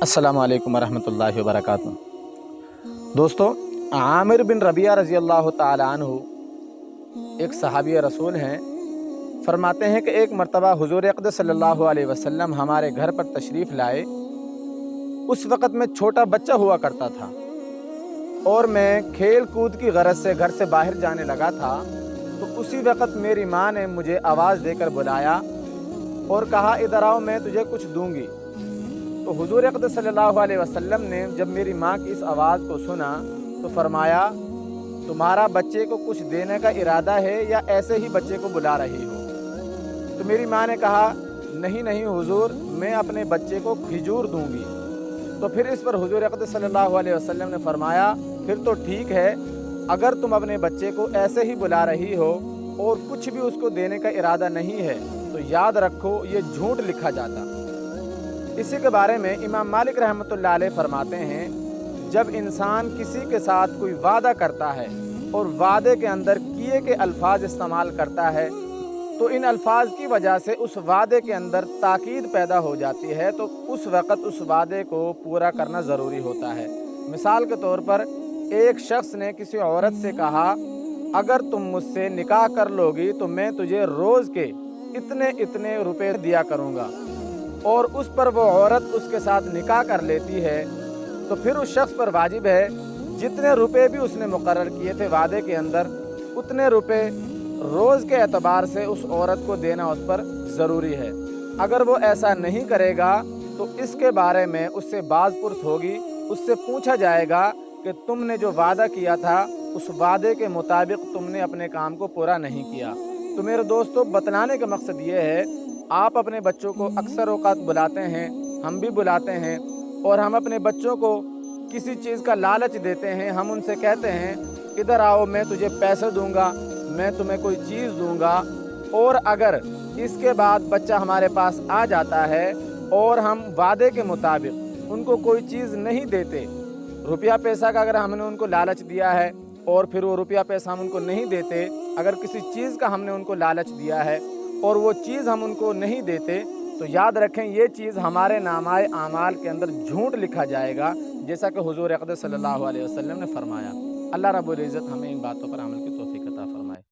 السلام علیکم ورحمۃ اللہ وبرکاتہ۔ دوستو، عامر بن ربیعہ رضی اللہ تعالی عنہ ایک صحابی رسول ہیں۔ فرماتے ہیں کہ ایک مرتبہ حضور اقدس صلی اللہ علیہ وسلم ہمارے گھر پر تشریف لائے۔ اس وقت میں چھوٹا بچہ ہوا کرتا تھا اور میں کھیل کود کی غرض سے گھر سے باہر جانے لگا تھا، تو اسی وقت میری ماں نے مجھے آواز دے کر بلایا اور کہا ادھر آؤ، میں تجھے کچھ دوں گی۔ تو حضور اقدس صلی اللہ علیہ وسلم نے جب میری ماں کی اس آواز کو سنا تو فرمایا، تمہارا بچے کو کچھ دینے کا ارادہ ہے یا ایسے ہی بچے کو بلا رہی ہو؟ تو میری ماں نے کہا، نہیں نہیں حضور، میں اپنے بچے کو کھجور دوں گی۔ تو پھر اس پر حضور اقدس صلی اللہ علیہ وسلم نے فرمایا، پھر تو ٹھیک ہے، اگر تم اپنے بچے کو ایسے ہی بلا رہی ہو اور کچھ بھی اس کو دینے کا ارادہ نہیں ہے تو یاد رکھو یہ جھوٹ لکھا جاتا۔ اسی کے بارے میں امام مالک رحمۃ اللہ علیہ فرماتے ہیں، جب انسان کسی کے ساتھ کوئی وعدہ کرتا ہے اور وعدے کے اندر کیے کے الفاظ استعمال کرتا ہے تو ان الفاظ کی وجہ سے اس وعدے کے اندر تاکید پیدا ہو جاتی ہے، تو اس وقت اس وعدے کو پورا کرنا ضروری ہوتا ہے۔ مثال کے طور پر ایک شخص نے کسی عورت سے کہا، اگر تم مجھ سے نکاح کر لو گی تو میں تجھے روز کے اتنے روپے دیا کروں گا، اور اس پر وہ عورت اس کے ساتھ نکاح کر لیتی ہے، تو پھر اس شخص پر واجب ہے جتنے روپے بھی اس نے مقرر کیے تھے وعدے کے اندر، اتنے روپے روز کے اعتبار سے اس عورت کو دینا اس پر ضروری ہے۔ اگر وہ ایسا نہیں کرے گا تو اس کے بارے میں اس سے باز پرس ہوگی، اس سے پوچھا جائے گا کہ تم نے جو وعدہ کیا تھا اس وعدے کے مطابق تم نے اپنے کام کو پورا نہیں کیا۔ تو میرے دوستو، بتلانے کا مقصد یہ ہے، آپ اپنے بچوں کو اکثر اوقات بلاتے ہیں، ہم بھی بلاتے ہیں، اور ہم اپنے بچوں کو کسی چیز کا لالچ دیتے ہیں۔ ہم ان سے کہتے ہیں ادھر آؤ، میں تجھے پیسے دوں گا، میں تمہیں کوئی چیز دوں گا، اور اگر اس کے بعد بچہ ہمارے پاس آ جاتا ہے اور ہم وعدے کے مطابق ان کو کوئی چیز نہیں دیتے، روپیہ پیسہ کا اگر ہم نے ان کو لالچ دیا ہے اور پھر وہ روپیہ پیسہ ہم ان کو نہیں دیتے، اگر کسی چیز کا ہم نے ان کو لالچ دیا ہے اور وہ چیز ہم ان کو نہیں دیتے، تو یاد رکھیں یہ چیز ہمارے نامۂ اعمال کے اندر جھوٹ لکھا جائے گا، جیسا کہ حضور اقدس صلی اللہ علیہ وسلم نے فرمایا۔ اللہ رب العزت ہمیں ان باتوں پر عمل